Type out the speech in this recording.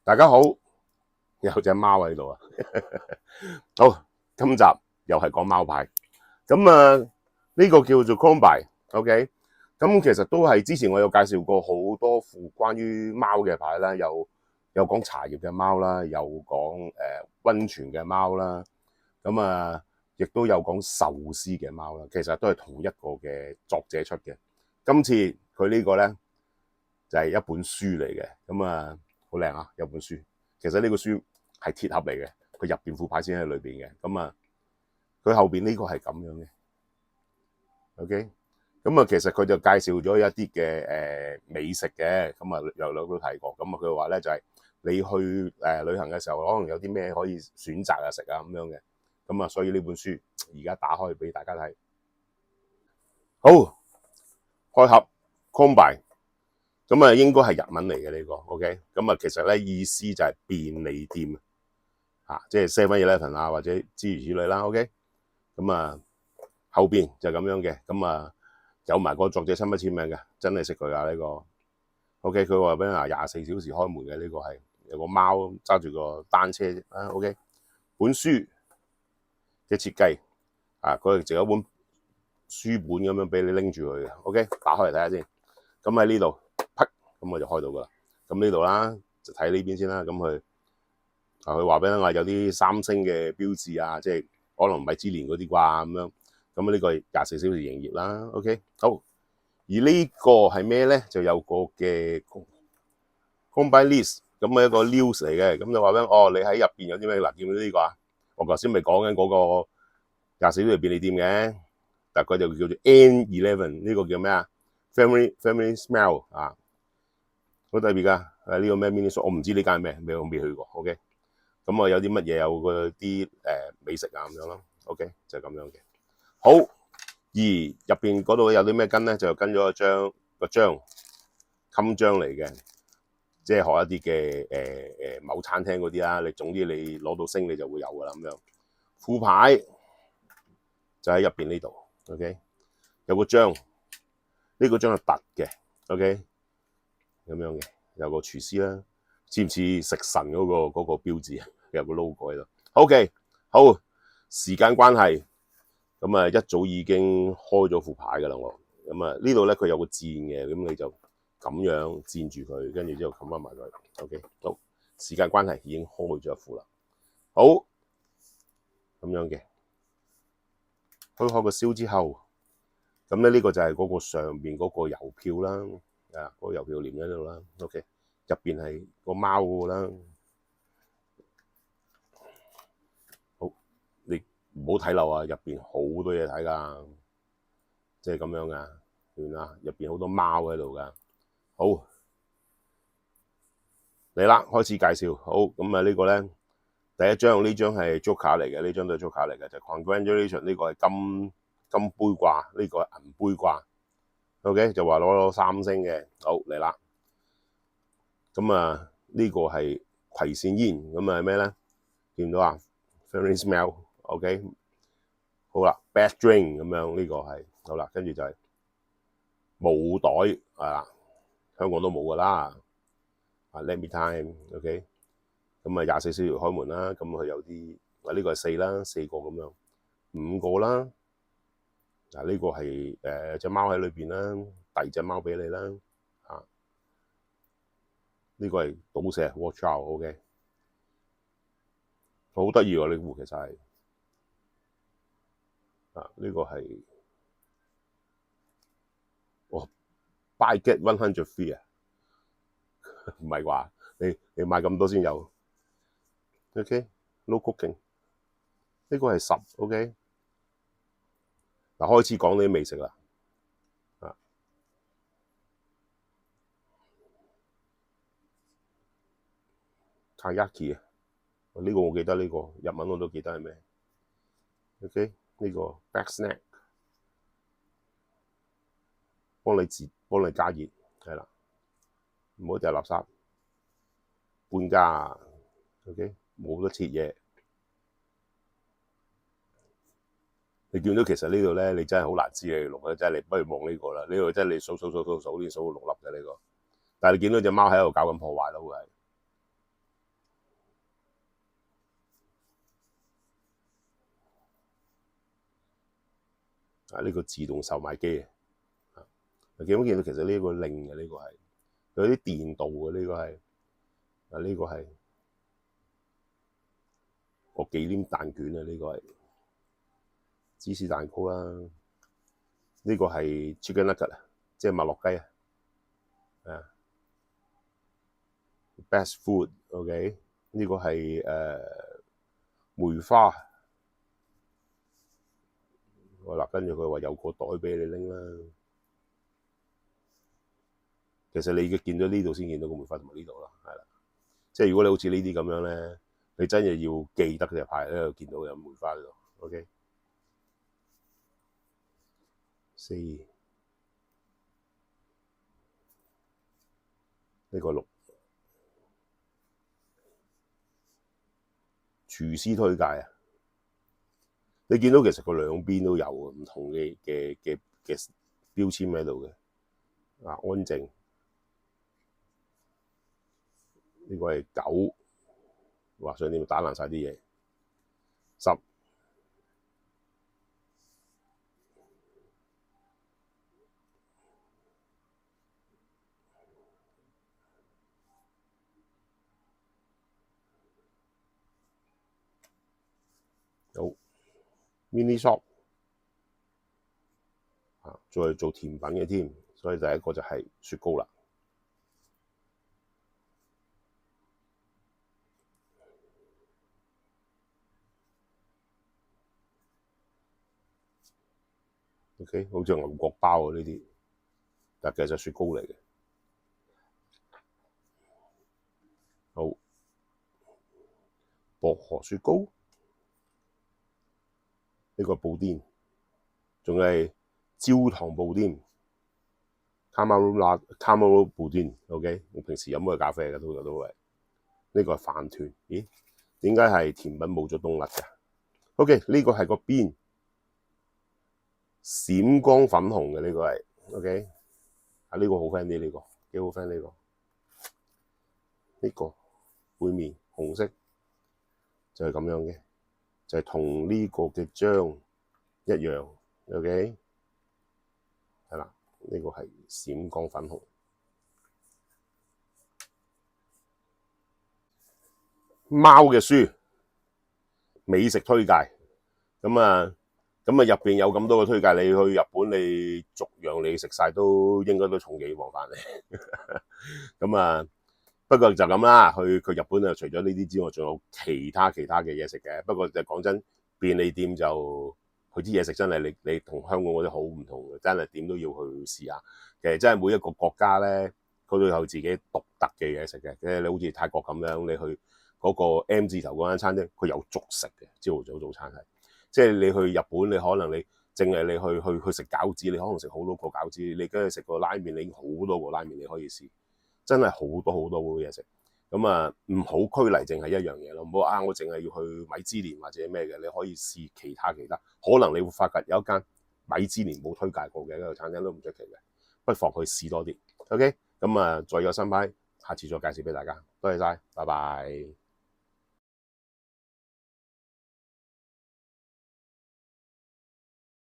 大家好，有隻貓喺度啊！好，今集又係講貓牌，咁呢個叫做 Crombie，OK，咁其實都係之前我有介紹過好多副關於貓嘅牌啦，有講茶葉嘅貓啦，有講溫泉嘅貓啦，咁亦都有講壽司嘅貓啦，其實都係同一個嘅作者出嘅。今次佢呢個咧就係一本書嚟嘅，咁好靚啊！有本書，其實呢個書係鐵盒嚟嘅，佢入邊副牌先喺裏邊嘅。咁佢後邊呢個係咁樣嘅 ，OK。咁其實佢就介紹咗一啲嘅美食嘅，有兩都睇過。佢話咧就係你去旅行嘅時候，可能有啲咩可以選擇食啊咁樣嘅。所以呢本書而家打開俾大家睇。好，開盒 Crombie。應該係日文嚟嘅呢個 ，OK。其實咧意思就係便利店即係 7-Eleven 啊，或者諸如此類啦，OK。後邊就咁樣嘅，有埋個作者親筆簽名嘅，真係識佢啊呢個 ，OK。佢話俾你24小時開門嘅呢個係有個貓揸住個單車啊 ，OK。本書嘅設計佢就有一本書本咁樣俾你拎住佢嘅 ，OK。打開嚟睇下先，咁喺呢度。咁我就開到噶啦。咁呢度啦，就睇呢邊先啦。佢話俾你話有啲三星嘅標誌啊，即係可能米芝蓮嗰啲啩咁樣。呢個24小時營業啦。OK， 好。而呢個係咩咧？就有個嘅 Crombie list， 咁一個 news 嚟嘅。咁就話俾你喺入邊有啲咩嗱？見到呢個啊？我頭先咪講緊嗰個24小時便利店嘅，但佢就叫做 N11， 呢個叫咩啊 ？Family Smell 啊！好特別㗎，呢個咩 mini shop， 我唔知呢間係咩，我未去過。OK， 有啲乜嘢有嗰啲美食啊咁樣咯。OK， 就係咁樣嘅。好，而入邊嗰度有啲咩跟咧，就跟咗個章襟章嚟嘅，即係學一啲嘅某餐廳嗰啲啦。你總之你攞到星你就會有㗎啦咁樣。副牌就喺入邊呢度。OK， 有個章，呢個章係凸嘅。OK。咁樣嘅，有個廚師啦，似唔似食神嗰個標誌啊？有個 logo 喺度。OK， 好，時間關係，一早已經開咗副牌噶啦我。呢度咧佢有個箭嘅，咁你就咁樣箭住佢，跟住之後冚翻埋佢。OK， 好，時間關係已經開咗一副啦。好，咁樣嘅，開個燒之後，咁咧呢個就係嗰個上邊嗰個郵票啦。嗰個郵票連喺度啦 ，OK， 入邊係個貓嗰個啦。好，你唔好睇漏啊！入邊好多嘢睇噶，即係咁樣噶，見啦，入邊好多貓喺度噶。好，嚟啦，開始介紹。好，呢個咧，第一張呢張係 Joker 嚟嘅，呢張都係 Joker 嚟嘅，就 Congratulations 呢個係金杯掛，呢個係銀杯掛。OK， 就話攞3星嘅。好，嚟啦。呢個係葵扇煙，係咩咧？見到啊 ，Family Smell，OK， 好啦 ，Bad Drink 咁樣呢個係好啦，跟住就係冇袋係啦，香港都冇噶啦。Let me time，OK， 24小時開門啦，佢有啲呢個係4啦，4個咁樣，5個啦。呢個係隻貓喺裏邊啦，第2隻貓俾你啦。呢個係賭石 Watch Out，OK， 好得意喎！呢副其實係呢個係Buy Get 100 Free 啊，唔係啩？你買咁多先有 ，OK，No Cooking， 呢個係10，OK， 嗱開始講啲美食啦。Taiyaki 啊，呢個我記得，呢個日文我都記得係咩 ？OK， 呢個 Back Snack， 幫你加熱，係啦，唔好掉垃圾，半加 OK， 冇得切嘢。你見到其實呢度咧，你真係好難知你錄嘅，真係你不如望呢個啦。呢個真係你數先數到6粒嘅呢個，但係你見到隻貓喺度搞緊破壞咯，會係。啊，呢個自動售賣機啊，見到其實呢個令嘅呢個係有啲電鍍嘅呢個係啊，呢個係個忌廉蛋卷啊，呢個係芝士蛋糕啦，呢個係 chicken nugget 啊，即係麥樂雞啊，best food，OK，呢個係梅花。好啦，跟住佢話有個袋俾你拎啦。其實你見到呢度先見到個梅花同埋呢度啦，係啦。即係如果你好似呢啲咁樣咧，你真係要記得嘅牌咧，見到有梅花喺度。OK， 4呢個6廚師推介啊！你見到其實佢兩邊都有唔同嘅標籤喺度嘅啊，安靜。呢個係9，哇！上面打爛晒啲嘢。10，好 mini shop 啊，再做甜品嘅添，所以第一個就係雪糕啦。OK， 好似牛角包啊呢啲，但其實雪糕嚟嘅。好，薄荷雪糕，呢個布甸，仲係焦糖布甸 caramel 布甸。OK， 我平時飲嘅咖啡嘅都係。呢個係飯團，咦？點解係甜品冇咗冬甩嘅 ？OK， 呢個係個邊閃光粉紅嘅呢個係 OK， 啊呢個好 friend 啲，呢個幾好 friend 呢個。呢個背面紅色就係咁樣嘅，就係同呢個嘅漿一樣 OK， 係啦，呢個係閃光粉紅。貓嘅書美食推介，咁啊入邊有咁多個推介，你去日本你逐樣你食晒都應該都重幾磅返嚟。咁啊不過就咁啦，去日本啊，除咗呢啲之外，仲有其他嘅嘢食嘅。不過就講真，便利店就佢啲嘢食真係你同香港嗰啲好唔同嘅，真係點都要去試下。其實真係每一個國家咧，佢都有自己獨特嘅嘢食嘅。即係你好似泰國咁樣，你去嗰個 M 字頭嗰間餐廳，佢有粥食嘅，朝早早餐係。即係你去日本，你可能你淨係你去食餃子，你可能食好多個餃子，你跟住食個拉麵，你已經好多個拉麵你可以試。真係好多好嘢食，咁啊唔好拘泥淨係一樣嘢咯，唔好我淨係要去米芝蓮或者咩嘅，你可以試其他，可能你會發覺有一間米芝蓮冇推介過嘅一個餐廳都唔出奇嘅，不妨去試多啲。OK， 咁啊再有新牌，下次再介紹俾大家，多謝晒，拜拜。